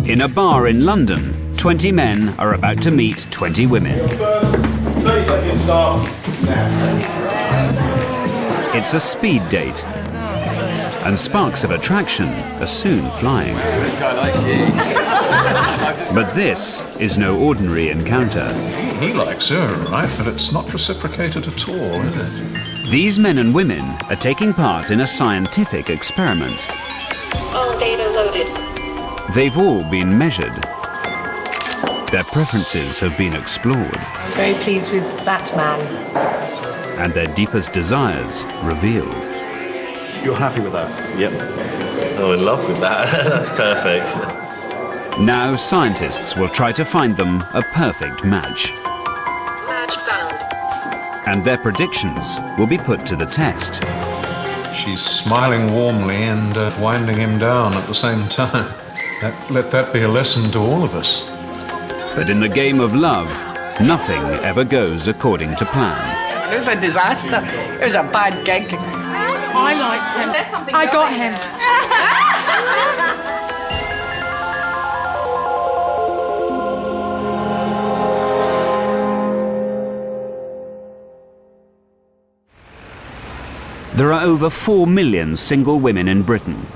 In a bar in London, 20 men are about to meet 20 women. Your first 30 seconds starts now. It's a speed date, and sparks of attraction are soon flying. This guy likes you. But this is no ordinary encounter. He likes her, right? But it's not reciprocated at all, is it? These men and women are taking part in a scientific experiment. All data loaded. They've all been measured. Their preferences have been explored. Very pleased with that man. And their deepest desires revealed. You're happy with that? Yep. Oh, in love with that. That's perfect. Now scientists will try to find them a perfect match. Match found. And their predictions will be put to the test. She's smiling warmly and winding him down at the same time. Let that be a lesson to all of us. But in the game of love, nothing ever goes according to plan. It was a disaster. It was a bad gig. I liked him. I got him. There are over 4 million single women in Britain,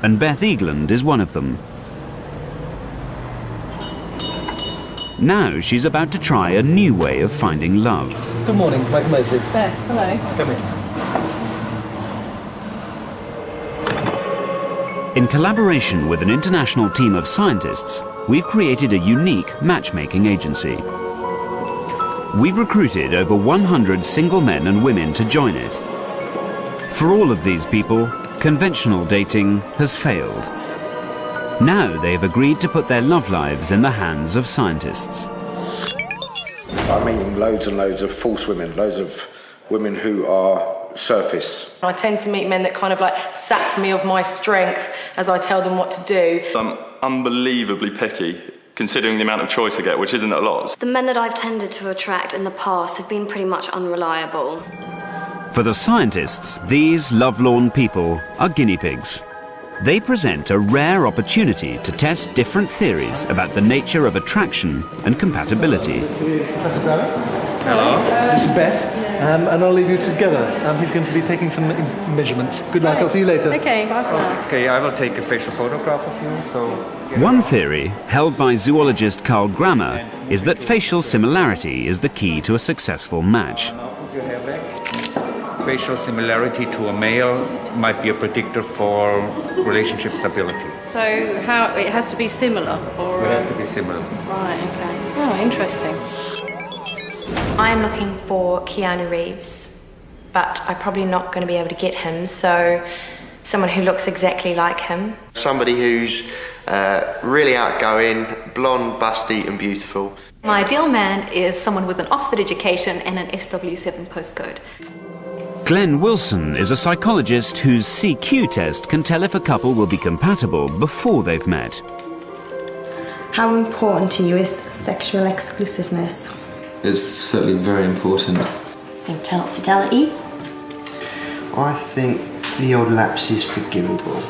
and Beth Eagland is one of them. Now she's about to try a new way of finding love. Good morning, Michael Mosley. Beth, hello. Come in. In collaboration with an international team of scientists, we've created a unique matchmaking agency. We've recruited over 100 single men and women to join it. For all of these people, conventional dating has failed. Now they've agreed to put their love lives in the hands of scientists. I'm meeting loads and loads of false women, loads of women who are surface. I tend to meet men that kind of like sap me of my strength as I tell them what to do. I'm unbelievably picky, considering the amount of choice I get, which isn't a lot. The men that I've tended to attract in the past have been pretty much unreliable. For the scientists, these lovelorn people are guinea pigs. They present a rare opportunity to test different theories about the nature of attraction and compatibility. Professor Brown. Hello. This is Beth, and I'll leave you together. He's going to be taking some measurements. Good luck, I'll see you later. Okay, bye for now. Okay, I will take a facial photograph of you, so... One theory, held by zoologist Carl Grammer, is that facial similarity is the key to a successful match. Now put your hair back. Facial similarity to a male might be a predictor for relationship stability. So how it has to be similar, or We have to be similar. right? Okay. Oh, interesting. I am looking for Keanu Reeves, but I'm probably not going to be able to get him, so someone who looks exactly like him. Somebody who's really outgoing, blonde, busty and beautiful. My ideal man is someone with an Oxford education and an SW7 postcode. Glenn Wilson is a psychologist whose CQ test can tell if a couple will be compatible before they've met. How important to you is sexual exclusiveness? It's certainly very important. Fidelity? I think the old lapse is forgivable.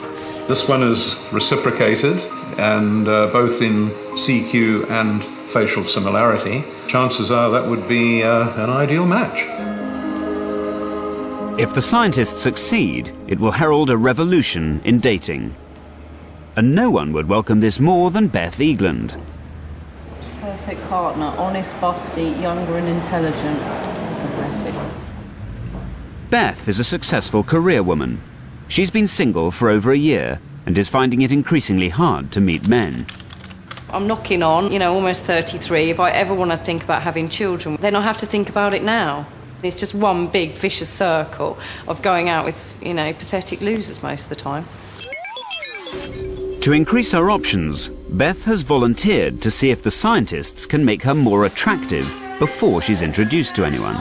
This one is reciprocated, and both in CQ and facial similarity. Chances are that would be an ideal match. If the scientists succeed, it will herald a revolution in dating. And no one would welcome this more than Beth Eagland. Perfect partner, honest, busty, younger and intelligent. Pathetic. Beth is a successful career woman. She's been single for over a year and is finding it increasingly hard to meet men. I'm knocking on, almost 33. If I ever want to think about having children, then I have to think about it now. It's just one big vicious circle of going out with, pathetic losers most of the time. To increase her options, Beth has volunteered to see if the scientists can make her more attractive before she's introduced to anyone.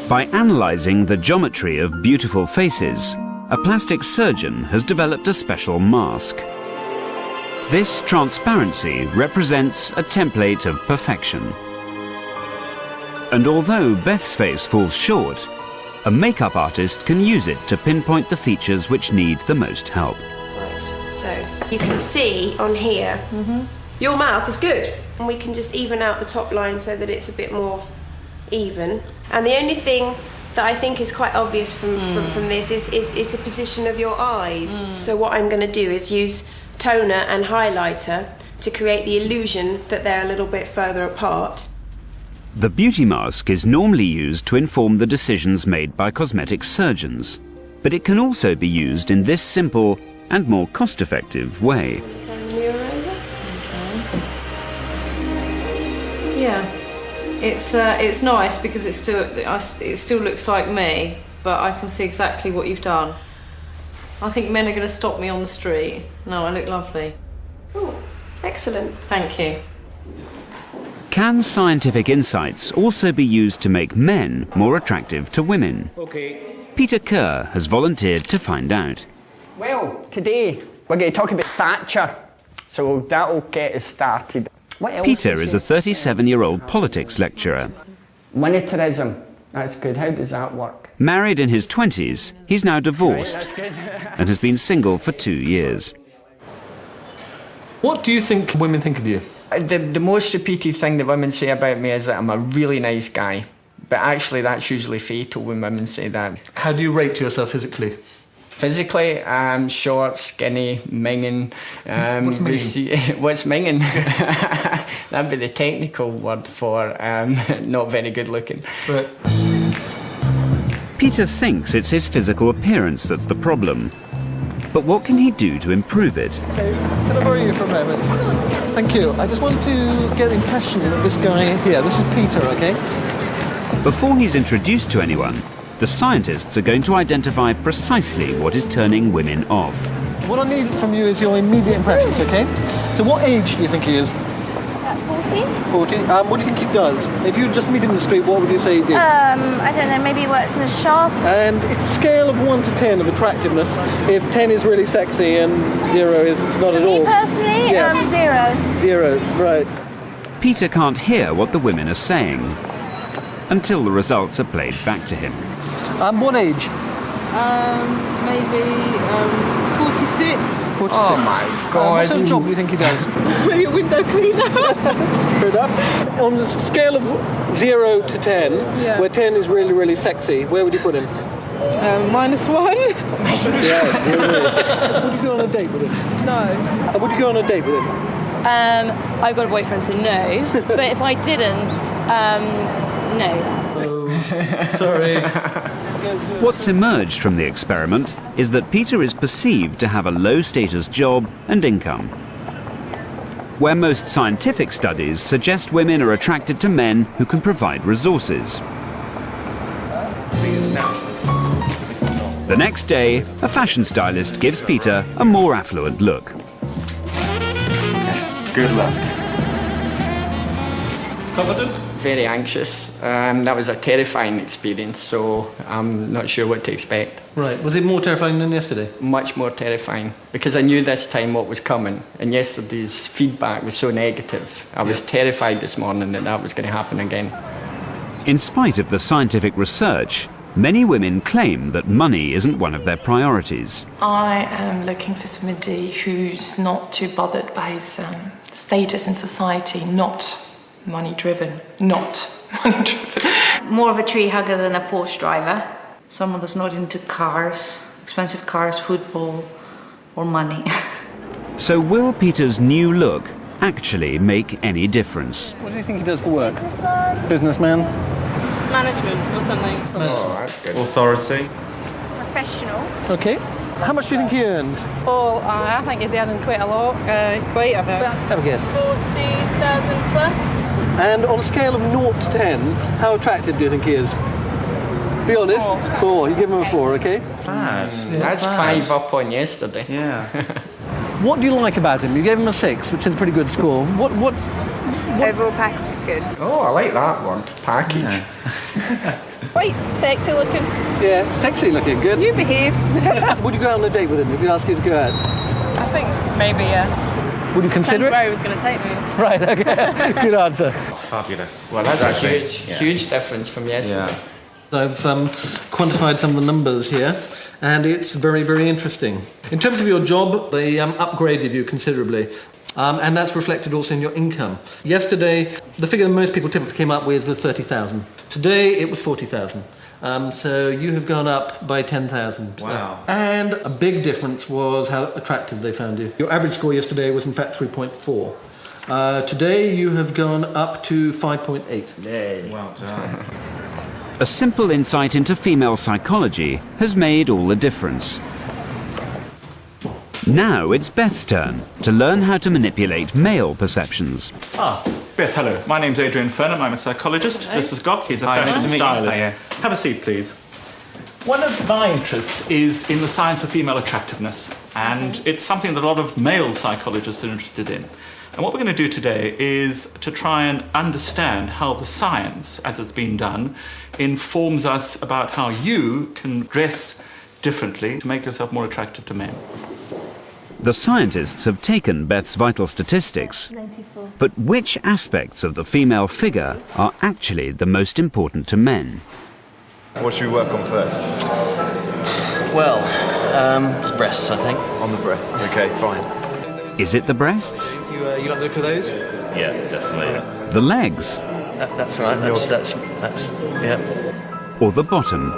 By analysing the geometry of beautiful faces, a plastic surgeon has developed a special mask. This transparency represents a template of perfection. And although Beth's face falls short, a makeup artist can use it to pinpoint the features which need the most help. Right. So you can see on here, your mouth is good. And we can just even out the top line so that it's a bit more even. And the only thing that I think is quite obvious from this is the position of your eyes. So what I'm going to do is use toner and highlighter to create the illusion that they're a little bit further apart. The beauty mask is normally used to inform the decisions made by cosmetic surgeons, but it can also be used in this simple and more cost-effective way. Turn the mirror over. Yeah, it's nice because it still looks like me, but I can see exactly what you've done. I think men are going to stop me on the street. No, I look lovely. Oh, excellent. Thank you. Can scientific insights also be used to make men more attractive to women? Okay. Peter Kerr has volunteered to find out. Well, today we're going to talk about Thatcher, so that'll get us started. What else Peter is a 37-year-old politics lecturer. Monetarism, that's good. How does that work? Married in his 20s, he's now divorced and has been single for 2 years. What do you think women think of you? The most repeated thing that women say about me is that I'm a really nice guy. But actually, that's usually fatal when women say that. How do you rate yourself physically? Physically, short, skinny, minging. What's minging? What's minging? That'd be the technical word for not very good looking. Right. Peter thinks it's his physical appearance that's the problem. But what can he do to improve it? Okay, can I borrow you for a moment? Thank you. I just want to get an impression of this guy here. This is Peter, okay? Before he's introduced to anyone, the scientists are going to identify precisely what is turning women off. What I need from you is your immediate impressions, okay? So what age do you think he is? 40. 40. What do you think he does? If you just meet him in the street, what would you say he did? I don't know, maybe he works in a shop. And if scale of 1 to 10 of attractiveness, if 10 is really sexy and 0 is not at all. Me personally, 0. 0, right. Peter can't hear what the women are saying until the results are played back to him. What age? Maybe 46. 46. Oh my God. What sort of job do you think he does? Maybe a window cleaner. Fair enough. On the scale of 0 to 10, where 10 is really, really sexy, where would you put him? -1. Yeah, really. Would you go on a date with him? No. Would you go on a date with him? I've got a boyfriend, so no. But if I didn't, no. Sorry. What's emerged from the experiment is that Peter is perceived to have a low-status job and income. Where most scientific studies suggest women are attracted to men who can provide resources. The next day, a fashion stylist gives Peter a more affluent look. Good luck. Confident? Very anxious. That was a terrifying experience, so I'm not sure what to expect. Right. Was it more terrifying than yesterday? Much more terrifying, because I knew this time what was coming, and yesterday's feedback was so negative. I was terrified this morning that that was going to happen again. In spite of the scientific research, many women claim that money isn't one of their priorities. I am looking for somebody who's not too bothered by his status in society, not money-driven, not money-driven. More of a tree hugger than a Porsche driver. Someone that's not into cars, expensive cars, football, or money. So will Peter's new look actually make any difference? What do you think he does for work? Businessman. Businessman? Management or something. Oh, that's good. Authority. Professional. Okay. How much do you think he earns? Oh, I think he's earning quite a lot. Quite a bit. Have a guess. 40,000 plus. And on a scale of 0 to 10, how attractive do you think he is? Be honest. 4. You give him a 4, okay? That's 5 up on yesterday. Yeah. What do you like about him? You gave him a 6, which is a pretty good score. What? Overall package is good. Oh, I like that one. Package. Yeah. Quite sexy looking. Yeah, sexy looking, good. You behave. Would you go out on a date with him if he asked you to go out? I think maybe, yeah. Would you consider Depends it? where he was going to take me. Right, okay. Good answer. Fabulous. Well, that's Exactly. a huge difference from yesterday. I've quantified some of the numbers here, and it's very, very interesting. In terms of your job, they upgraded you considerably. And that's reflected also in your income. Yesterday, the figure most people typically came up with was 30,000. Today, it was 40,000. So you have gone up by 10,000. Wow. And a big difference was how attractive they found you. Your average score yesterday was in fact 3.4. Today, you have gone up to 5.8. Yay. Well done. A simple insight into female psychology has made all the difference. Now it's Beth's turn to learn how to manipulate male perceptions. Beth, hello. My name's Adrian Furnham. I'm a psychologist. Hi. This is Gok. He's a Hi, fashion nice to meet you. stylist. Hiya. Have a seat, please. One of my interests is in the science of female attractiveness, and it's something that a lot of male psychologists are interested in. And what we're going to do today is to try and understand how the science, as it's been done, informs us about how you can dress differently to make yourself more attractive to men. The scientists have taken Beth's vital statistics, but which aspects of the female figure are actually the most important to men? What should we work on first? Well, it's breasts, I think. On the breasts. Okay, fine. Is it the breasts? You like the look of those? Yeah, definitely. The legs? That's right. That's yeah. Or the bottom?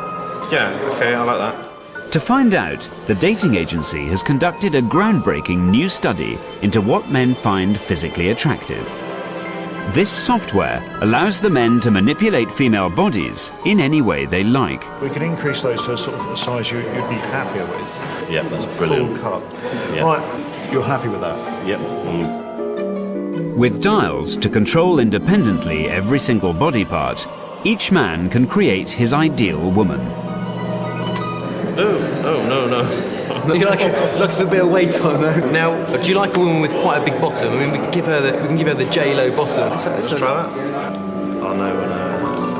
Yeah, okay, I like that. To find out, the dating agency has conducted a groundbreaking new study into what men find physically attractive. This software allows the men to manipulate female bodies in any way they like. We can increase those to a sort of a size you'd be happier with. Yep, that's brilliant. Full cut. Yep. Right, you're happy with that? Yep. With dials to control independently every single body part, each man can create his ideal woman. No. You like a bit of weight on her. Now, do you like a woman with quite a big bottom? I mean, we can give her the J-Lo bottom. Let's try that. Oh no.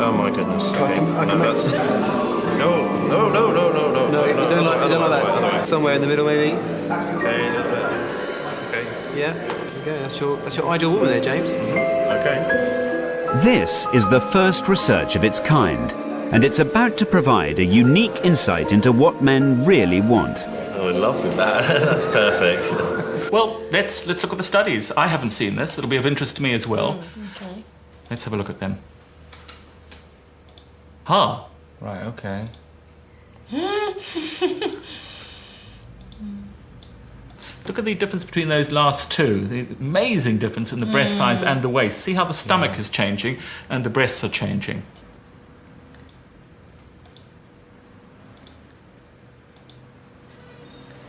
Oh my goodness. Okay. No, you don't like that. Somewhere in the middle, maybe. Okay, a little bit. Okay. Yeah. Okay. That's your ideal woman there, James. Okay. This is the first research of its kind, and it's about to provide a unique insight into what men really want. Oh, in love with that. That's perfect. Well, let's look at the studies. I haven't seen this. It'll be of interest to me as well. Okay. Let's have a look at them. Right, okay. Look at the difference between those last two. The amazing difference in the breast size and the waist. See how the stomach is changing and the breasts are changing.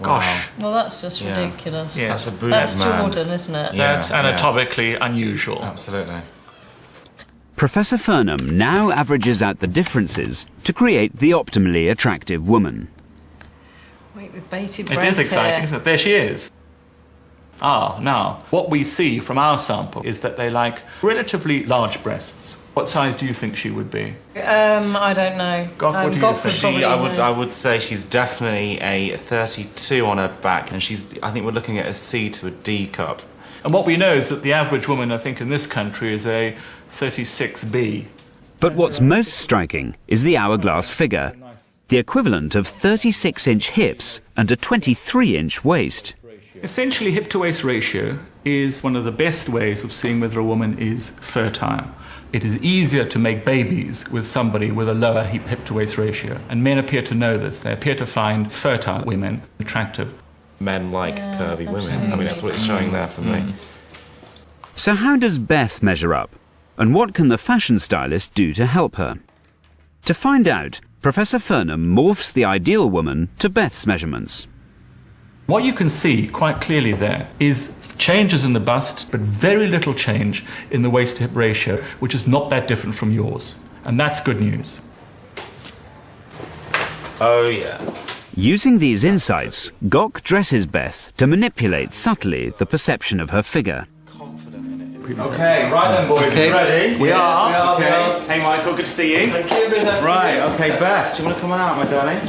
Gosh. Well, that's just ridiculous. Yes. That's Jordan, isn't it? That's anatomically unusual. Absolutely. Professor Furnham now averages out the differences to create the optimally attractive woman. Wait, with bated It breath is exciting, here. isn't it? There she is. Now, what we see from our sample is that they like relatively large breasts. What size do you think she would be? I don't know. Gok, what do you think? I would say she's definitely a 32 on her back, and I think we're looking at a C to a D cup. And what we know is that the average woman, I think, in this country is a 36B. But what's most striking is the hourglass figure, the equivalent of 36-inch hips and a 23-inch waist. Essentially, hip-to-waist ratio is one of the best ways of seeing whether a woman is fertile. It is easier to make babies with somebody with a lower hip-to-waist ratio. And men appear to know this. They appear to find fertile women attractive. Men like curvy women. I mean, that's what it's showing there for me. So how does Beth measure up? And what can the fashion stylist do to help her? To find out, Professor Furnham morphs the ideal woman to Beth's measurements. What you can see quite clearly there is changes in the bust, but very little change in the waist-to-hip ratio, which is not that different from yours. And that's good news. Oh, yeah. Using these insights, Gok dresses Beth to manipulate subtly the perception of her figure. Okay, right then, boys. Okay. You ready? We are. Okay. Hey, Michael, good to see you. Thank you, very nice to Right, see you. okay, Beth, do you want to come out, my darling?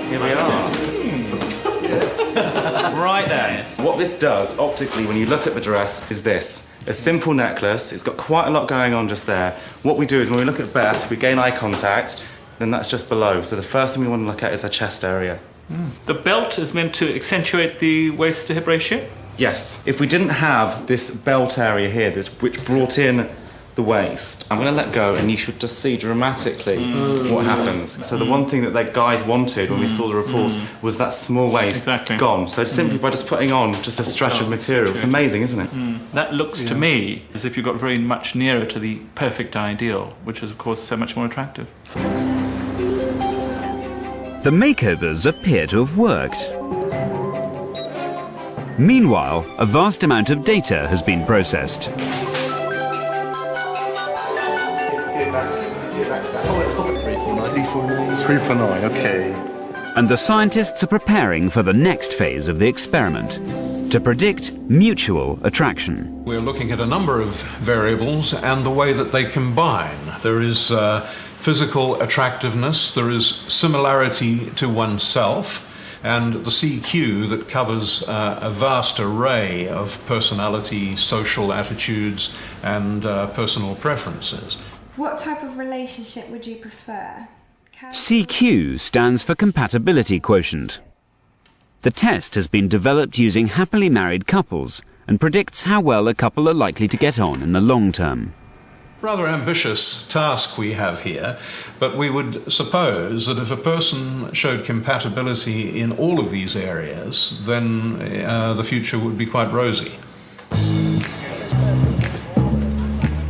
Here we are. Right then. What this does, optically, when you look at the dress, is this. A simple necklace. It's got quite a lot going on just there. What we do is when we look at Beth, we gain eye contact, then that's just below. So the first thing we want to look at is her chest area. The belt is meant to accentuate the waist to hip ratio? Yes. If we didn't have this belt area here, which brought in the waist, I'm going to let go and you should just see dramatically what happens. So the one thing that the guys wanted when we saw the reports was that small waist gone. So simply by just putting on just a stretch of material, it's amazing, isn't it? That looks to me as if you got very much nearer to the perfect ideal, which is of course so much more attractive. The makeovers appear to have worked. Meanwhile, a vast amount of data has been processed. 349, okay. And the scientists are preparing for the next phase of the experiment, to predict mutual attraction. We're looking at a number of variables and the way that they combine. There is physical attractiveness, there is similarity to oneself, and the CQ that covers a vast array of personality, social attitudes, and personal preferences. What type of relationship would you prefer? CQ stands for compatibility quotient. The test has been developed using happily married couples and predicts how well a couple are likely to get on in the long term. Rather ambitious task we have here, but we would suppose that if a person showed compatibility in all of these areas, then the future would be quite rosy.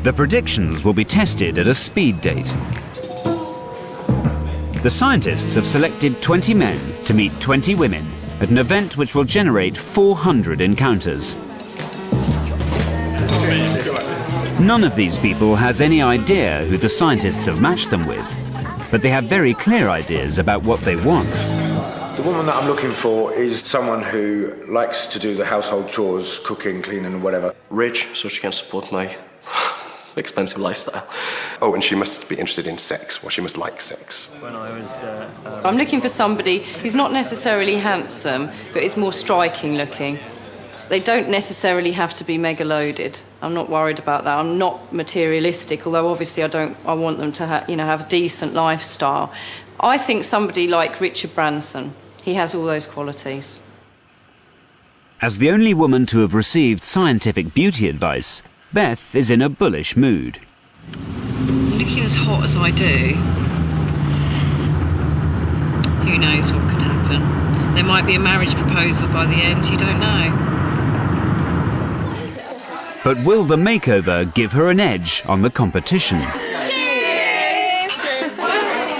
The predictions will be tested at a speed date. The scientists have selected 20 men to meet 20 women at an event which will generate 400 encounters. None of these people has any idea who the scientists have matched them with, but they have very clear ideas about what they want. The woman that I'm looking for is someone who likes to do the household chores, cooking, cleaning and whatever. Rich, so she can support my expensive lifestyle. Oh, and she must be interested in sex. Well, she must like sex. I'm looking for somebody who's not necessarily handsome, but is more striking looking. They don't necessarily have to be mega loaded. I'm not worried about that. I'm not materialistic, although obviously I want them to have a decent lifestyle. I think somebody like Richard Branson, he has all those qualities. As the only woman to have received scientific beauty advice, Beth is in a bullish mood. Looking as hot as I do, who knows what could happen. There might be a marriage proposal by the end, you don't know. But will the makeover give her an edge on the competition? Cheers!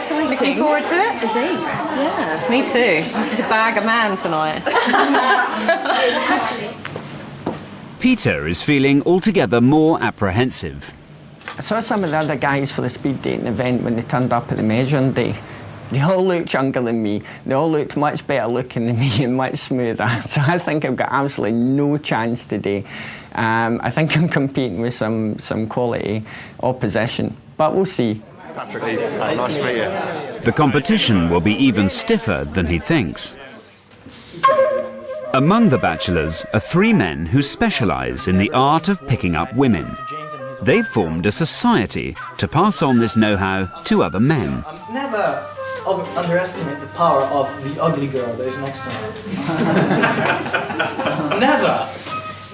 Exciting. Looking forward to it? Indeed. Yeah, me too. I'm going to bag a man tonight. Peter is feeling altogether more apprehensive. I saw some of the other guys for the speed dating event when they turned up at the measuring day. They all looked younger than me. They all looked much better looking than me and much smoother. So I think I've got absolutely no chance today. I think I'm competing with some quality opposition, but we'll see. Patrick, nice to meet you. The competition will be even stiffer than he thinks. Among the bachelors are 3 men who specialise in the art of picking up women. They've formed a society to pass on this know-how to other men. Never underestimate the power of the ugly girl that is next to her. Never!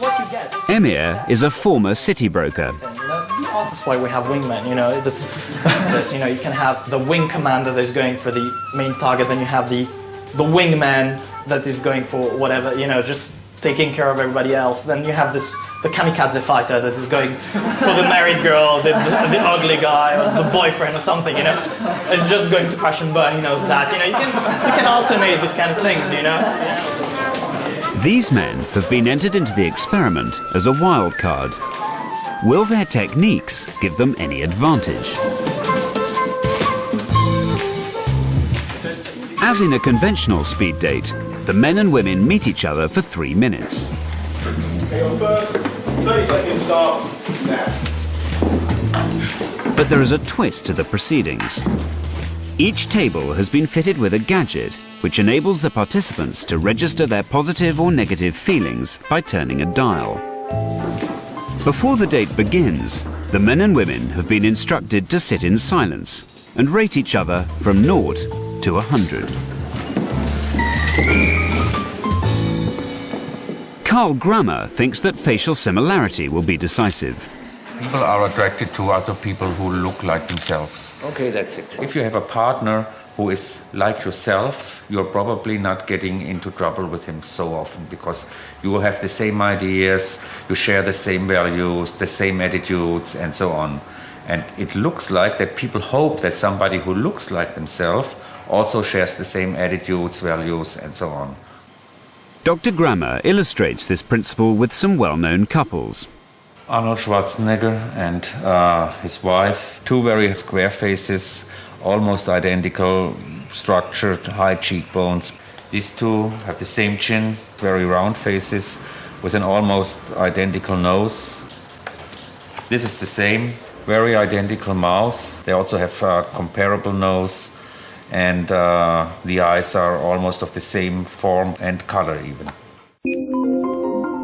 What you get. Emir is a former city broker. That's why we have wingmen, you know. You can have the wing commander that is going for the main target, then you have the wingman that is going for whatever, just taking care of everybody else. Then you have the kamikaze fighter that is going for the married girl, the ugly guy, or the boyfriend or something, It's just going to crash and burn, he knows that. You can alternate these kind of things, These men have been entered into the experiment as a wild card. Will their techniques give them any advantage? As in a conventional speed date, the men and women meet each other for 3 minutes. Okay, your first 30 seconds starts now. But there is a twist to the proceedings. Each table has been fitted with a gadget which enables the participants to register their positive or negative feelings by turning a dial. Before the date begins, the men and women have been instructed to sit in silence and rate each other from 0 to 100. Carl Grammer thinks that facial similarity will be decisive. People are attracted to other people who look like themselves. Okay, that's it. If you have a partner who is like yourself, you're probably not getting into trouble with him so often because you will have the same ideas, you share the same values, the same attitudes, and so on. And it looks like that people hope that somebody who looks like themselves also shares the same attitudes, values, and so on. Dr. Grammer illustrates this principle with some well-known couples. Arnold Schwarzenegger and his wife, two very square faces, almost identical, structured, high cheekbones. These two have the same chin, very round faces, with an almost identical nose. This is the same, very identical mouth. They also have a comparable nose, and the eyes are almost of the same form and color even.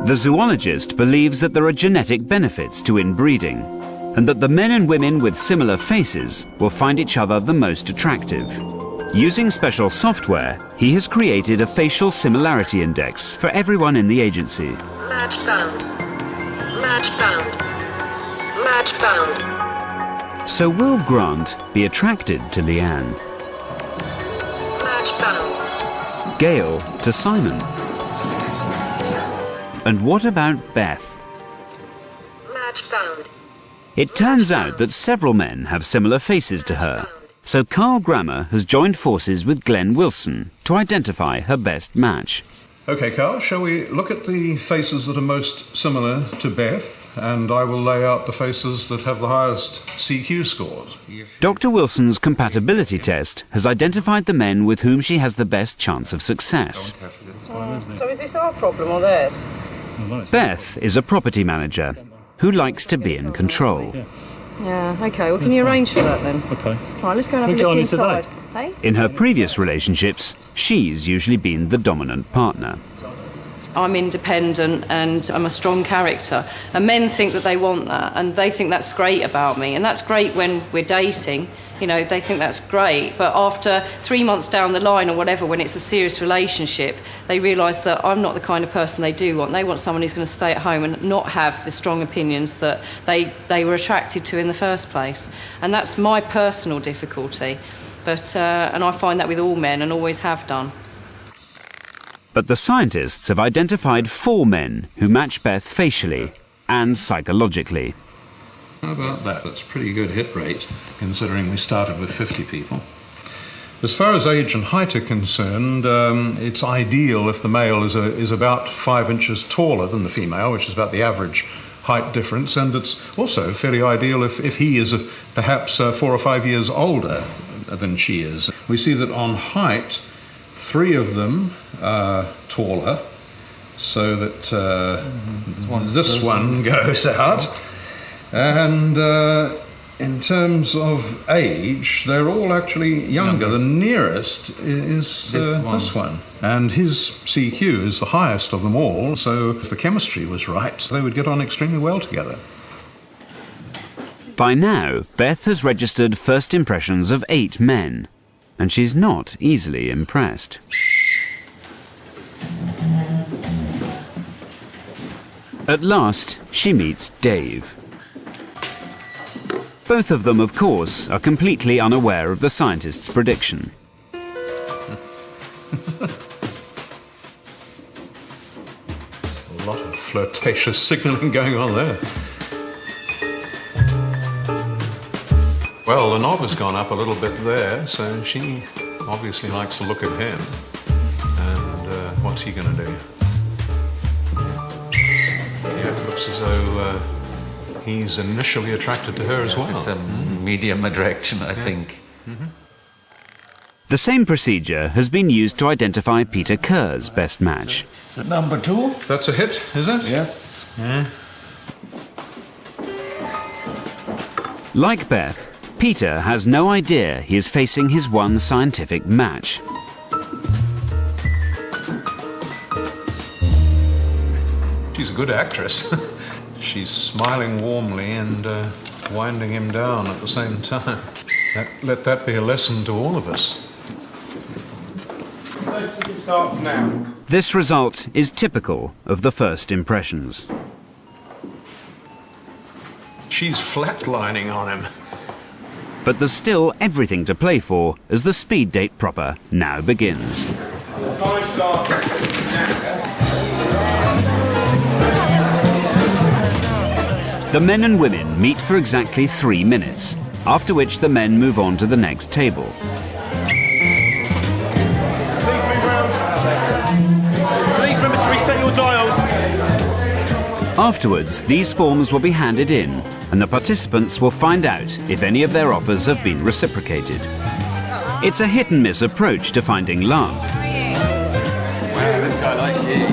The zoologist believes that there are genetic benefits to inbreeding, and that the men and women with similar faces will find each other the most attractive. Using special software, he has created a facial similarity index for everyone in the agency. Match found. Match found. Match found. So will Grant be attracted to Leanne? Match found. Gail to Simon? And what about Beth? Match found. It turns out that several men have similar faces to her, so Carl Grammer has joined forces with Glenn Wilson to identify her best match. Okay, Carl, shall we look at the faces that are most similar to Beth, and I will lay out the faces that have the highest CQ scores. Dr. Wilson's compatibility test has identified the men with whom she has the best chance of success. So is this our problem or theirs? Beth is a property manager who likes to be in control. Yeah, okay. Well, can you arrange for that then? Okay. Right, let's go and have a look inside. Hey? In her previous relationships, she's usually been the dominant partner. I'm independent and I'm a strong character. And men think that they want that, and they think that's great about me. And that's great when we're dating. You know, they think that's great. But after 3 months down the line or whatever, when it's a serious relationship, they realise that I'm not the kind of person they do want. They want someone who's going to stay at home and not have the strong opinions that they were attracted to in the first place. And that's my personal difficulty. But and I find that with all men and always have done. But the scientists have identified 4 men who match Beth facially and psychologically. How about that? That's a pretty good hit rate, considering we started with 50 people. As far as age and height are concerned, it's ideal if the male is about 5 inches taller than the female, which is about the average height difference, and it's also fairly ideal if he is perhaps 4 or 5 years older than she is. We see that on height, 3 of them are taller, so that this one goes out. And in terms of age, they're all actually younger. The nearest is this one. And his CQ is the highest of them all, so if the chemistry was right, they would get on extremely well together. By now, Beth has registered first impressions of 8 men, and she's not easily impressed. At last, she meets Dave. Both of them, of course, are completely unaware of the scientist's prediction. A lot of flirtatious signalling going on there. Well, the knob has gone up a little bit there, so she obviously likes the look of him. And what's he going to do? Yeah, it looks as though he's initially attracted to her as well. It's a medium attraction, I think. The same procedure has been used to identify Peter Kerr's best match. So number 2. That's a hit, is it? Yes. Yeah. Like Beth, Peter has no idea he is facing his one scientific match. She's a good actress. She's smiling warmly and winding him down at the same time. Let that be a lesson to all of us. It starts now. This result is typical of the first impressions. She's flatlining on him. But there's still everything to play for as the speed date proper now begins. Time starts now. The men and women meet for exactly 3 minutes, after which the men move on to the next table. Please move round. Please remember to reset your dials. Afterwards, these forms will be handed in, and the participants will find out if any of their offers have been reciprocated. It's a hit-and-miss approach to finding love. Wow, this guy likes you.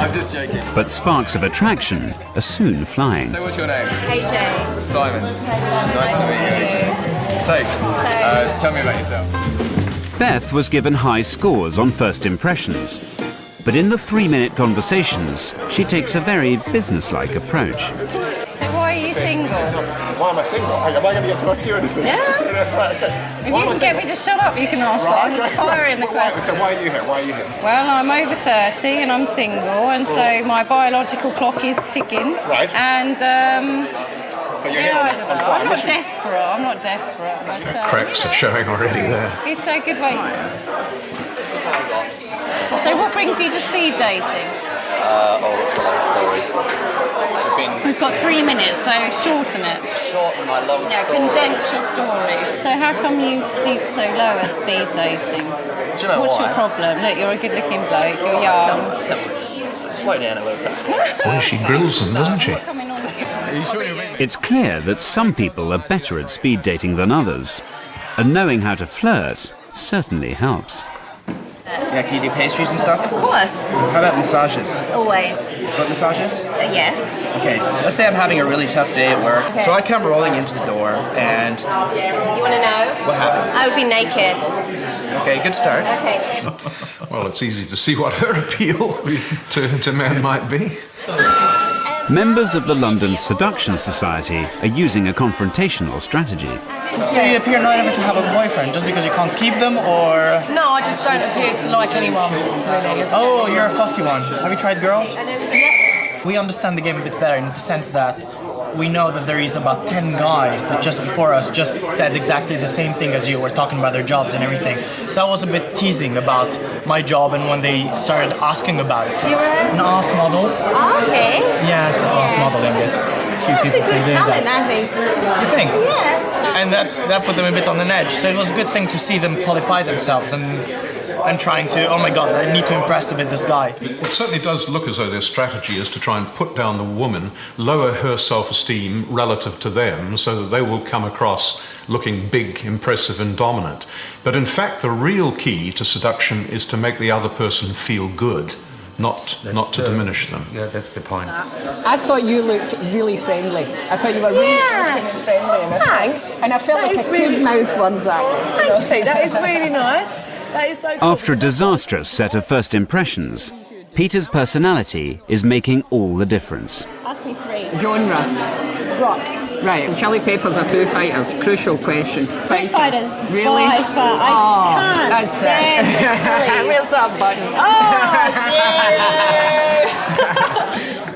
I'm just joking. But sparks of attraction are soon flying. So what's your name? AJ. Simon. Nice to meet you, AJ. So, tell me about yourself. Beth was given high scores on first impressions, but in the 3-minute conversations, she takes a very businesslike approach. So why are you single? Why am I single? Am I going to get to ask you anything? Yeah. Right, okay. If you can get me to shut up, you can ask them. Fire in the question. So why are you here? Why are you here? Well, I'm over 30 and I'm single, and so my biological clock is ticking. Right. And so you're here on I'm not desperate. I'm not desperate. But, Cracks are showing already there. It's so good way. So what brings you to speed dating? It's a long story. We've got 3 minutes, so shorten it. Shorten my long story. Condense your story. So how come you stoop so low at speed dating? Do you know What's why? your problem? Look, you're a good-looking bloke. You're young. Slow down a little bit. Boy, she grills them, doesn't she? It's clear that some people are better at speed dating than others, and knowing how to flirt certainly helps. Yeah, can you do pastries and stuff? Of course. How about massages? Always. Foot massages? Yes. Okay, let's say I'm having a really tough day at work. Okay. So I come rolling into the door and... You want to know? What happens? I would be naked. Okay, good start. Okay. Well, it's easy to see what her appeal to men might be. Members of the London Seduction Society are using a confrontational strategy. So you appear not ever to have a boyfriend just because you can't keep them, or...? No, I just don't appear to like anyone, really. Oh, you're a fussy one. Have you tried girls? Yeah. We understand the game a bit better in the sense that we know that there is about 10 guys that just before us just said exactly the same thing as you, were talking about their jobs and everything. So I was a bit teasing about my job, and when they started asking about it. You're an ass model. Okay. Yes, ass modeling is. That's a good talent, I think. You think? Yeah. And that put them a bit on an edge. So it was a good thing to see them qualify themselves and trying to, oh my god, I need to impress a bit this guy. It certainly does look as though their strategy is to try and put down the woman, lower her self-esteem relative to them, so that they will come across looking big, impressive and dominant. But in fact, the real key to seduction is to make the other person feel good, not to diminish them. Yeah, that's the point. I thought you looked really friendly. I thought you were really interesting and friendly. And Thanks. And I felt That like is a really good mouth one's up. Thank you. That is really nice. That is so cool. After a disastrous set of first impressions, Peter's personality is making all the difference. Ask me 3. Genre. Rock. Right, and Chili Peppers are Foo Fighters. Crucial question. Foo Fighters. Really? By far. I can't stand the Chili's. Where's that button? Oh,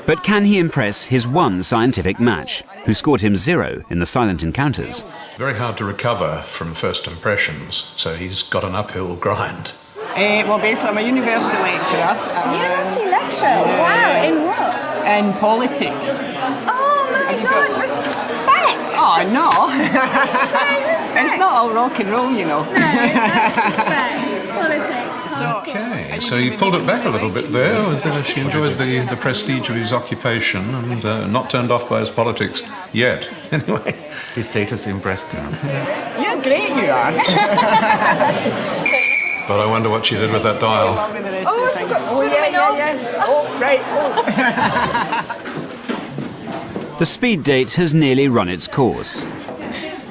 But can he impress his one scientific match, who scored him 0 in the silent encounters? Very hard to recover from first impressions, so he's got an uphill grind. Well, basically, I'm a university lecturer. University lecturer? Wow, in what? In politics. Oh my god, respect! Oh, no. Respect. It's not all rock and roll, you know. No, that's respect. It's politics. Okay, so he pulled it back a little bit there. She enjoyed the prestige of his occupation and not turned off by his politics yet. Anyway. His status impressed him. You're great, you are. But I wonder what she did with that dial. Oh, I forgot to swim yeah. Oh, right. Oh. The speed date has nearly run its course.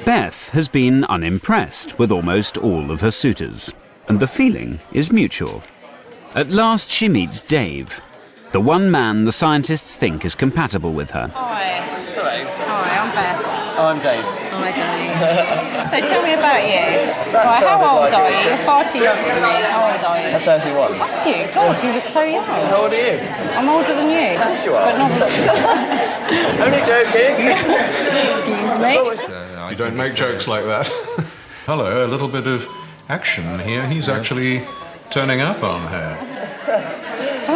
Beth has been unimpressed with almost all of her suitors, and the feeling is mutual. At last she meets Dave. The one man the scientists think is compatible with her. Hi. Hello. Hi, I'm Beth. I'm Dave. Hi, Dave. So tell me about you. Right, how old are you? You're far too young for me. How old are you? I'm 31. You? God, you look so young. How old are you? I'm older than you. Of course you are. But not Only joking. Excuse me. You don't make jokes like that. Hello, a little bit of action here. He's actually turning up on her.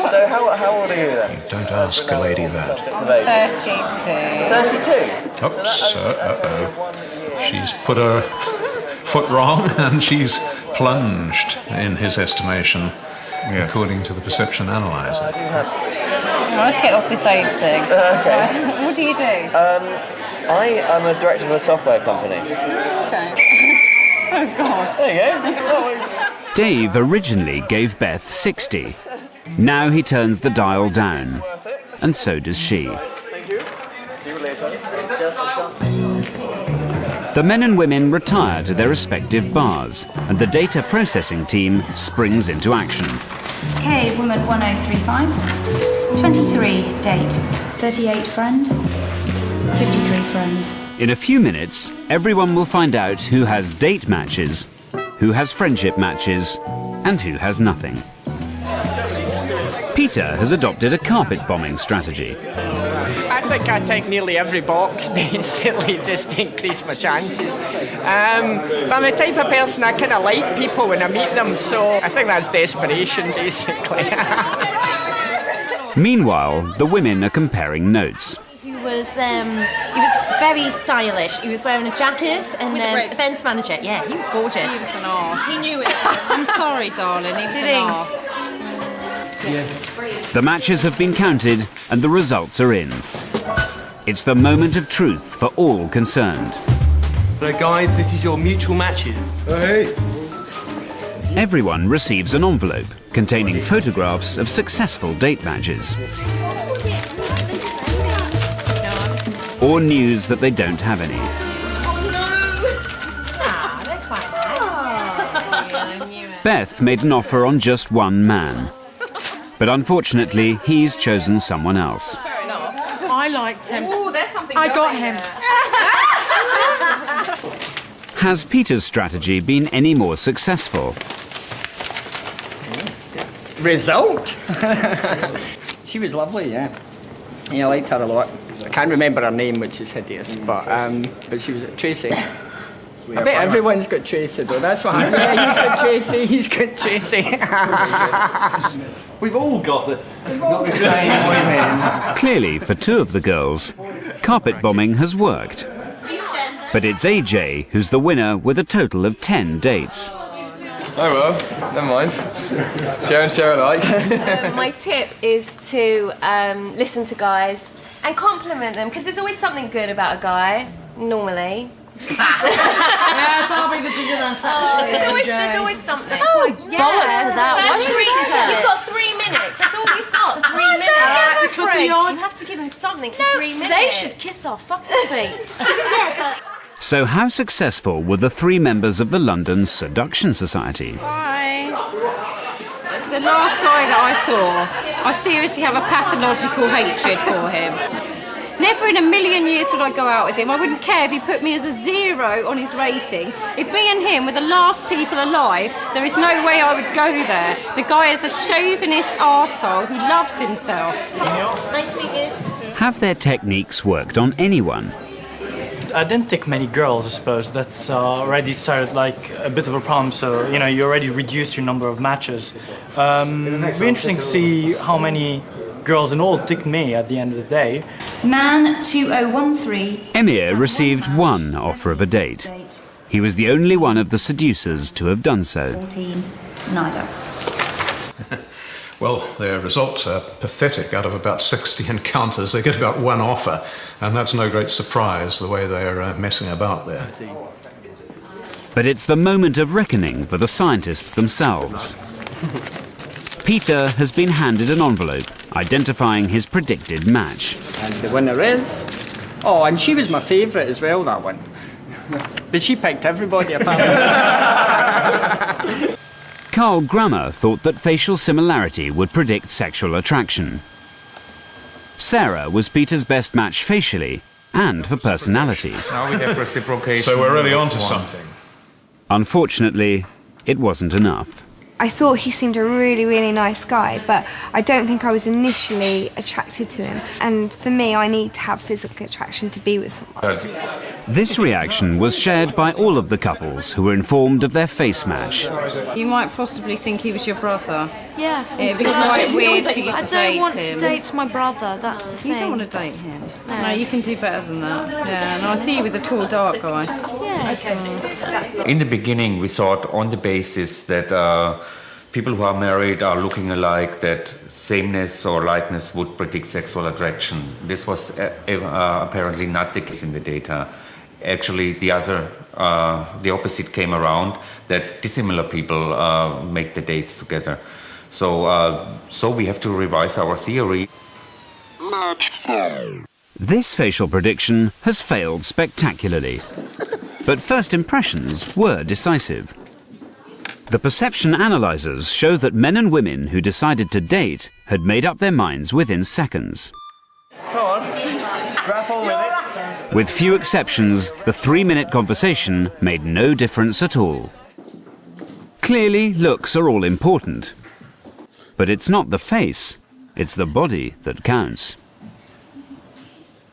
So how old are you then? Don't ask a lady that. 32. Oops, she's put her foot wrong and she's plunged in his estimation, according to the perception analyzer. Let's get off this age thing. Okay. What do you do? I am a director of a software company. Okay. Oh, God. There you go. Dave originally gave Beth 60. Now he turns the dial down, and so does she. Thank you. See you later. The men and women retire to their respective bars, and the data processing team springs into action. Okay, woman 1035, 23, date, 38, friend, 53, friend. In a few minutes, everyone will find out who has date matches, who has friendship matches, and who has nothing. Peter has adopted a carpet bombing strategy. I think I take nearly every box, basically, just to increase my chances. But I'm the type of person I kind of like people when I meet them, so I think that's desperation, basically. Meanwhile, the women are comparing notes. He was very stylish. He was wearing a jacket and events manager. Yeah, he was gorgeous. He was an arse. He knew it. I'm sorry, darling. He was an arse. Yes. The matches have been counted and the results are in. It's the moment of truth for all concerned. So guys, this is your mutual matches. Oh, hey. Everyone receives an envelope containing photographs of successful date matches. Or news that they don't have any. Beth made an offer on just one man. But unfortunately, he's chosen someone else. I liked him. Oh, there's something. I got him. Has Peter's strategy been any more successful? Result? She was lovely, yeah. Yeah, I liked her a lot. I can't remember her name, which is hideous, but she was Tracy. I bet everyone's got Tracy, though. That's what happened. Yeah, he's got Tracy. We've all got the same women. Clearly, for two of the girls, carpet bombing has worked. But it's AJ who's the winner with a total of 10 dates. Oh well, never mind. Share and share alike. My tip is to listen to guys and compliment them, because there's always something good about a guy, normally. Yes, I'll be the ginger dancer. There's always something. bollocks to that. You've got 3 minutes. That's all you've got. 3 minutes. You have to give them something for 3 minutes. They should kiss our fucking feet. So how successful were the 3 members of the London Seduction Society? Hi. The last guy that I saw, I seriously have a pathological hatred for him. Never in a million years would I go out with him. I wouldn't care if he put me as a 0 on his rating. If me and him were the last people alive, there is no way I would go there. The guy is a chauvinist arsehole who loves himself. Nice to meet you. Have their techniques worked on anyone? I didn't take many girls, I suppose. That's already started like a bit of a problem. So, you know, you already reduced your number of matches. It'd be interesting to see how many girls in all ticked me at the end of the day. Man 2013. Emir received 1 offer of a date. He was the only one of the seducers to have done so. 14. Neither. Well, their results are pathetic. Out of about 60 encounters, they get about 1 offer, and that's no great surprise, the way they're messing about there. But it's the moment of reckoning for the scientists themselves. Peter has been handed an envelope identifying his predicted match. And the winner is... Oh, and she was my favourite as well, that one. But she picked everybody, apparently. Carl Grammer thought that facial similarity would predict sexual attraction. Sarah was Peter's best match facially and for personality. Now we have reciprocation. So we're really onto something. Unfortunately, it wasn't enough. I thought he seemed a really, really nice guy, but I don't think I was initially attracted to him. And for me, I need to have physical attraction to be with someone. This reaction was shared by all of the couples who were informed of their face match. You might possibly think he was your brother. Yeah. It'd be quite weird for you to I date don't want him. to date my brother, that's the thing. You don't want to date him? No. No, you can do better than that. Yeah, and I see you with a tall, dark guy. Yes. In the beginning, we thought on the basis that people who are married are looking alike, that sameness or likeness would predict sexual attraction. This was apparently not the case in the data. Actually, the opposite came around, that dissimilar people make the dates together. So we have to revise our theory. This facial prediction has failed spectacularly. But first impressions were decisive. The perception analyzers show that men and women who decided to date had made up their minds within seconds. Come on, grapple with it. With few exceptions, the 3-minute conversation made no difference at all. Clearly, looks are all important. But it's not the face, it's the body that counts.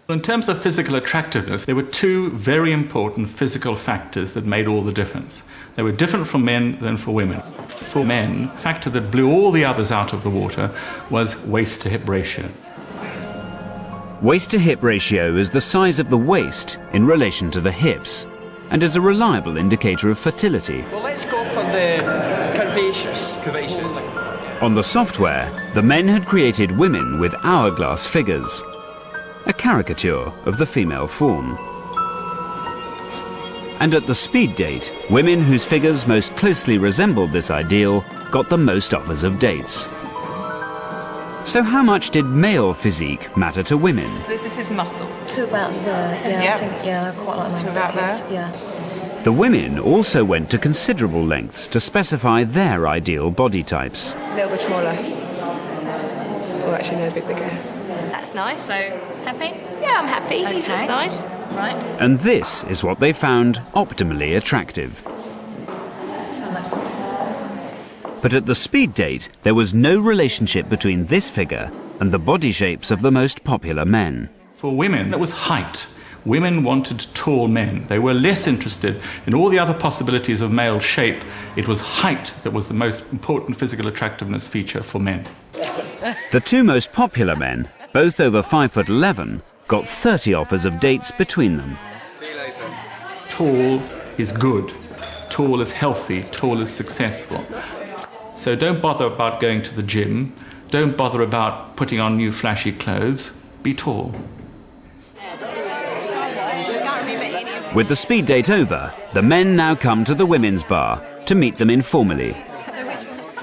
In terms of physical attractiveness, there were two very important physical factors that made all the difference. They were different for men than for women. For men, the factor that blew all the others out of the water was waist-to-hip ratio. Waist-to-hip ratio is the size of the waist in relation to the hips, and is a reliable indicator of fertility. Well, let's go for the curvaceous. On the software, the men had created women with hourglass figures, a caricature of the female form. And at the speed date, women whose figures most closely resembled this ideal got the most offers of dates. So how much did male physique matter to women? So this is his muscle. To about there, yeah, Yep. I think, yeah, quite like To mine, about yes, there? yeah. The women also went to considerable lengths to specify their ideal body types. It's a little bit smaller. Or actually, no, a bit bigger. That's nice. So, happy? Yeah, I'm happy. Okay. He looks nice. Right. And this is what they found optimally attractive. But at the speed date, there was no relationship between this figure and the body shapes of the most popular men. For women, it was height. Women wanted tall men. They were less interested in all the other possibilities of male shape. It was height that was the most important physical attractiveness feature for men. The two most popular men, both over 5'11", got 30 offers of dates between them. Tall is good. Tall is healthy. Tall is successful. So don't bother about going to the gym. Don't bother about putting on new flashy clothes. Be tall. With the speed date over, the men now come to the women's bar to meet them informally.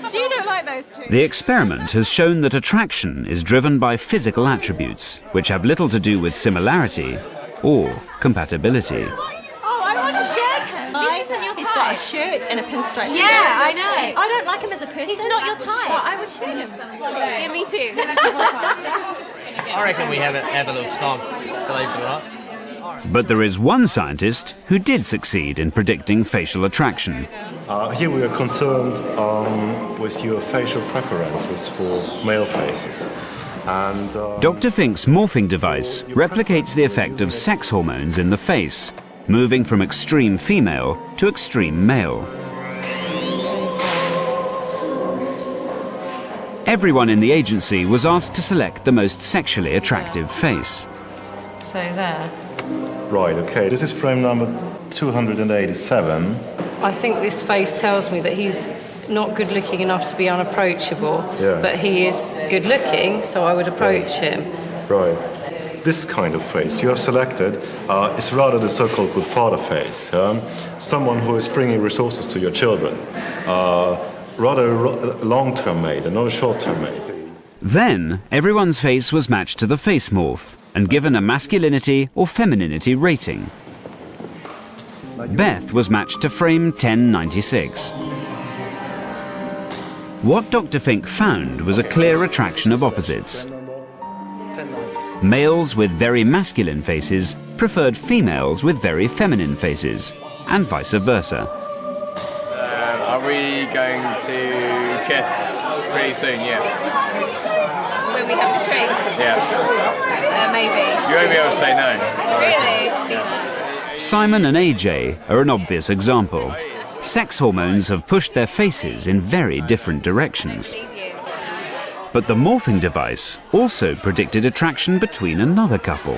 Do you not like those two? The experiment has shown that attraction is driven by physical attributes, which have little to do with similarity or compatibility. Oh, I want to shake him. This isn't your type. He's got a shirt and a pinstripe Yeah, shirt. I know. I don't like him as a person. He's not your type. Well, I would shoot him. Yeah, me too. I reckon we have a little snog, believe it or not. But there is one scientist who did succeed in predicting facial attraction. Here we are concerned with your facial preferences for male faces. And Dr. Fink's morphing device replicates the effect of sex hormones in the face, moving from extreme female to extreme male. Everyone in the agency was asked to select the most sexually attractive face. So there. Right, okay, this is frame number 287. I think this face tells me that he's not good looking enough to be unapproachable, Yeah. but he is good looking, so I would approach him. Right. This kind of face you have selected is rather the so-called good father face. Someone who is bringing resources to your children. Rather a long-term mate and not a short-term mate. Then, everyone's face was matched to the face morph and given a masculinity or femininity rating. Beth was matched to frame 1096. What Dr. Fink found was a clear attraction of opposites. 1096. Males with very masculine faces preferred females with very feminine faces, and vice versa. Are we going to kiss pretty soon? Yeah. When we have the drink? Yeah. Maybe. You won't be able to say no. Really? Simon and AJ are an obvious example. Sex hormones have pushed their faces in very different directions. But the morphing device also predicted attraction between another couple.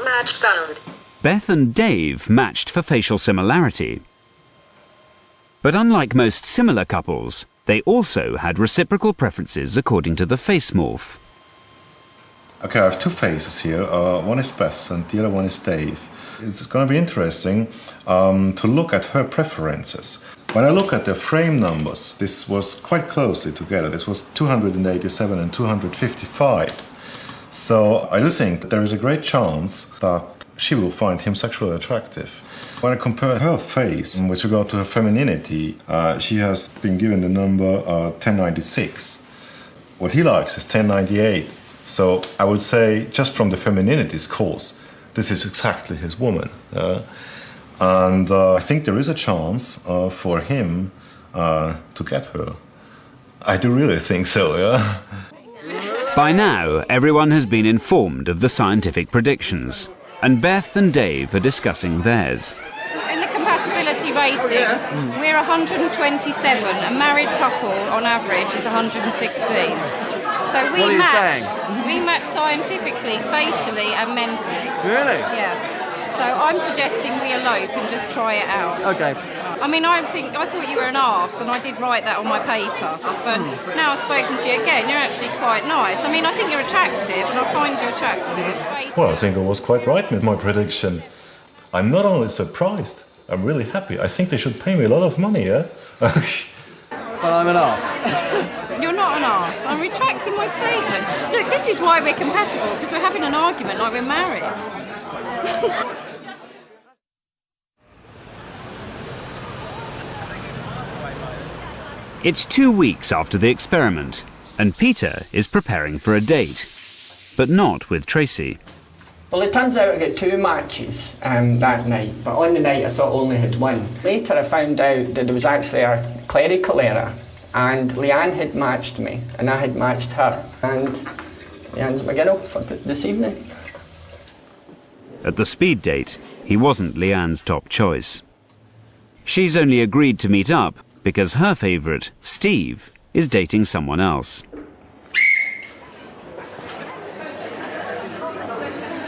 Match found. Beth and Dave matched for facial similarity. But unlike most similar couples, they also had reciprocal preferences according to the face morph. Okay, I have two faces here. One is Beth and the other one is Dave. It's going to be interesting to look at her preferences. When I look at the frame numbers, this was quite closely together. This was 287 and 255. So I do think that there is a great chance that she will find him sexually attractive. When I compare her face with regard to her femininity, she has been given the number 1096. What he likes is 1098. So I would say, just from the femininity scores, this is exactly his woman. And I think there is a chance for him to get her. I do really think so, yeah. By now, everyone has been informed of the scientific predictions, and Beth and Dave are discussing theirs. In the compatibility ratings, we're 127. A married couple, on average, is 116. So we match scientifically, facially, and mentally. Really? Yeah. So I'm suggesting we elope and just try it out. Okay. I mean, I thought you were an arse, and I did write that on my paper. But now I've spoken to you again, you're actually quite nice. I mean, I think you're attractive, and I find you attractive. Well, I think I was quite right with my prediction. I'm not only surprised, I'm really happy. I think they should pay me a lot of money, yeah? But I'm an arse. You're not an arse. I'm retracting my statement. Look, this is why we're compatible, because we're having an argument like we're married. It's 2 weeks after the experiment, and Peter is preparing for a date, but not with Tracy. Well, it turns out I got 2 matches that night, but on the night I thought I only had 1. Later I found out that there was actually a clerical error, and Leanne had matched me, and I had matched her, and Leanne's my girl for this evening. At the speed date, he wasn't Leanne's top choice. She's only agreed to meet up because her favourite, Steve, is dating someone else.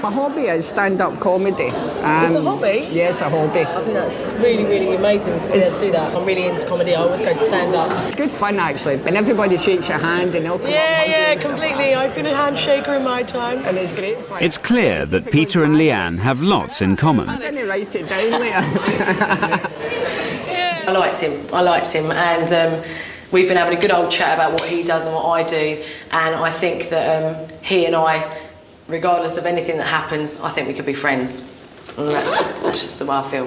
My hobby is stand-up comedy. It's a hobby? Yes, a hobby. I think that's really, really amazing to be able to do that. I'm really into comedy. I always go to stand-up. It's good fun, actually. When everybody shakes your hand and they'll come Yeah, completely. I've been a handshaker in my time. And it's great fun. It's clear that Peter and Leanne have lots in common. I'm going to write it down later. I liked him, and we've been having a good old chat about what he does and what I do, and I think that he and I, regardless of anything that happens, I think we could be friends, and that's just the way I feel.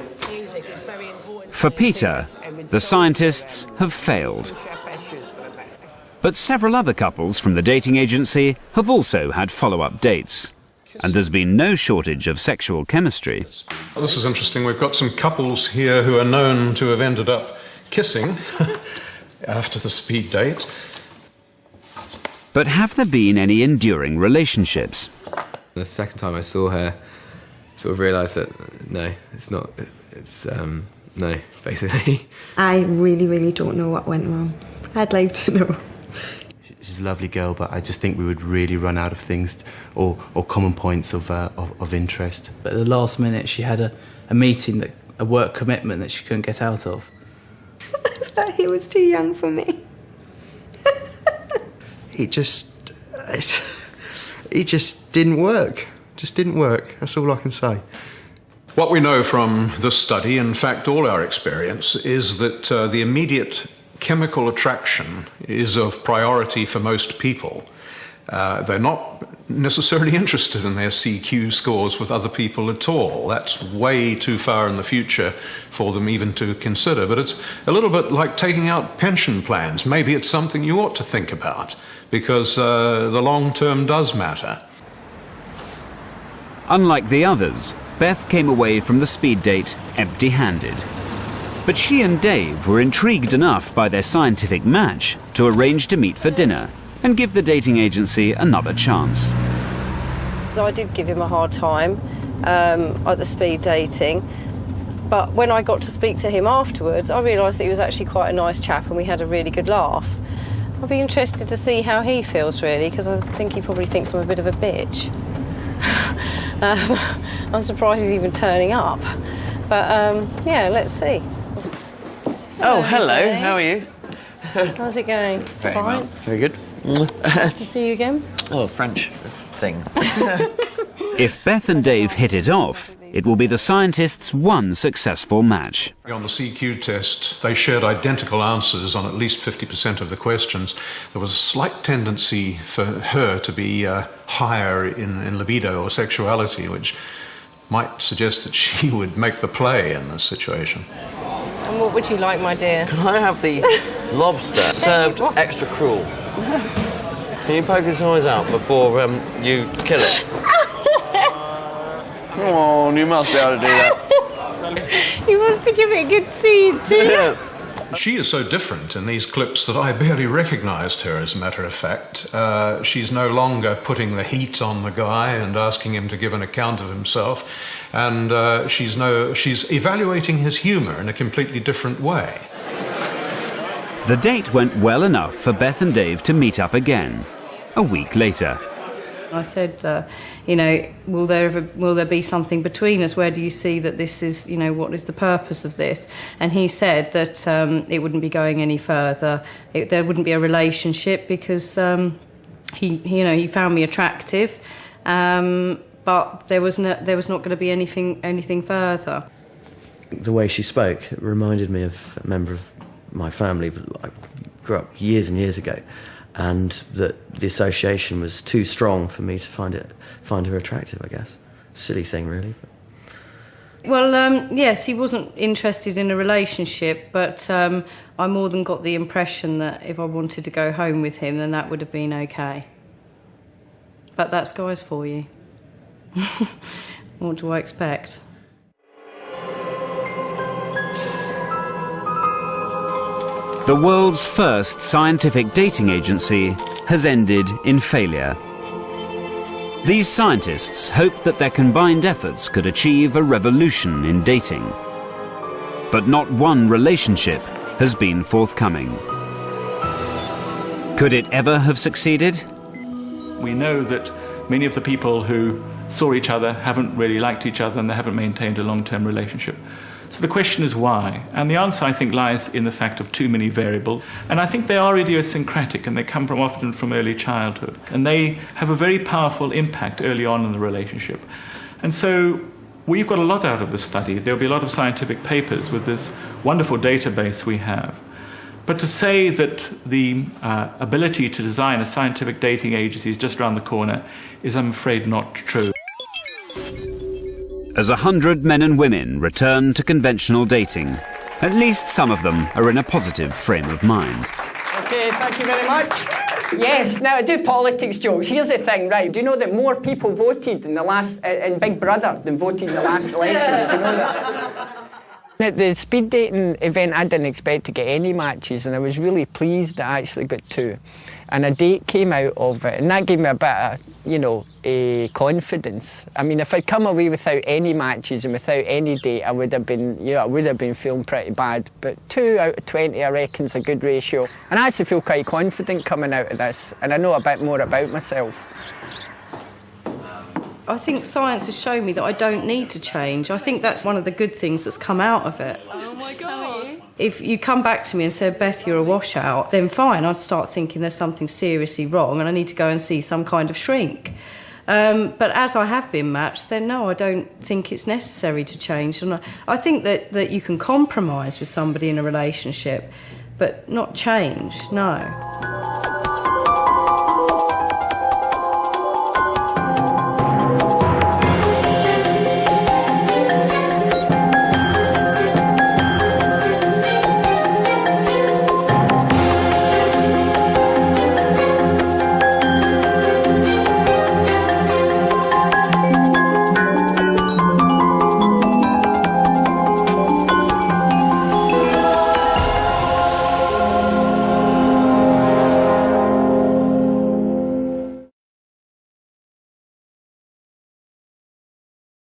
For Peter, the scientists have failed. But several other couples from the dating agency have also had follow-up dates. And there's been no shortage of sexual chemistry. Well, this is interesting. We've got some couples here who are known to have ended up kissing after the speed date. But have there been any enduring relationships? The second time I saw her, sort of realised that no, no, basically. I really, really don't know what went wrong. I'd like to know. She's a lovely girl, but I just think we would really run out of things or common points of interest. But at the last minute, she had a meeting, a work commitment that she couldn't get out of. He was too young for me. It just didn't work. Just didn't work. That's all I can say. What we know from this study, in fact all our experience, is that the immediate chemical attraction is of priority for most people. They're not necessarily interested in their CQ scores with other people at all. That's way too far in the future for them even to consider. But it's a little bit like taking out pension plans. Maybe it's something you ought to think about, because the long term does matter. Unlike the others, Beth came away from the speed date empty-handed. But she and Dave were intrigued enough by their scientific match to arrange to meet for dinner and give the dating agency another chance. I did give him a hard time at the speed dating, but when I got to speak to him afterwards, I realised that he was actually quite a nice chap and we had a really good laugh. I'll be interested to see how he feels, really, because I think he probably thinks I'm a bit of a bitch. I'm surprised he's even turning up. But, yeah, let's see. Oh, hello. How are you? How's it going? Very well. Very good. Nice to see you again. Oh, French thing. If Beth and Dave hit it off, it will be the scientists' one successful match. On the CQ test, they shared identical answers on at least 50% of the questions. There was a slight tendency for her to be higher in libido or sexuality, which might suggest that she would make the play in this situation. And what would you like, my dear? Can I have the lobster served extra cruel? Can you poke his eyes out before you kill it? Come on, you must be able to do that. He wants to give it a good scene, too. She is so different in these clips that I barely recognised her, as a matter of fact. She's no longer putting the heat on the guy and asking him to give an account of himself, and she's evaluating his humour in a completely different way. The date went well enough for Beth and Dave to meet up again, a week later. I said, you know, will there be something between us? Where do you see that this is, you know, what is the purpose of this? And he said that it wouldn't be going any further. There wouldn't be a relationship because he found me attractive, but there was not going to be anything further. The way she spoke, it reminded me of a member of my family. I grew up years and years ago. And that the association was too strong for me to find her attractive, I guess. Silly thing, really. Well, yes, he wasn't interested in a relationship, but I more than got the impression that if I wanted to go home with him, then that would have been okay. But that's guys for you. What do I expect? The world's first scientific dating agency has ended in failure. These scientists hoped that their combined efforts could achieve a revolution in dating. But not one relationship has been forthcoming. Could it ever have succeeded? We know that many of the people who saw each other haven't really liked each other and they haven't maintained a long-term relationship. So the question is why? And the answer, I think, lies in the fact of too many variables. And I think they are idiosyncratic and they come often from early childhood. And they have a very powerful impact early on in the relationship. And so we've got a lot out of this study. There'll be a lot of scientific papers with this wonderful database we have. But to say that the ability to design a scientific dating agency is just around the corner is, I'm afraid, not true. As 100 men and women return to conventional dating, at least some of them are in a positive frame of mind. OK, thank you very much. Yes, now I do politics jokes. Here's the thing, right? Do you know that more people voted in the last in Big Brother than voted in the last election? Did you know that? At the speed dating event, I didn't expect to get any matches, and I was really pleased that I actually got 2. And a date came out of it, and that gave me a bit of, you know, confidence. I mean, if I'd come away without any matches and without any date, I would have been, you know, I would have been feeling pretty bad. But 2 out of 20, I reckon, is a good ratio. And I actually feel quite confident coming out of this, and I know a bit more about myself. I think science has shown me that I don't need to change. I think that's one of the good things that's come out of it. Oh my God. If you come back to me and say, Beth, you're a washout, then fine, I'd start thinking there's something seriously wrong and I need to go and see some kind of shrink. But as I have been matched, then no, I don't think it's necessary to change. And I think that you can compromise with somebody in a relationship, but not change, no.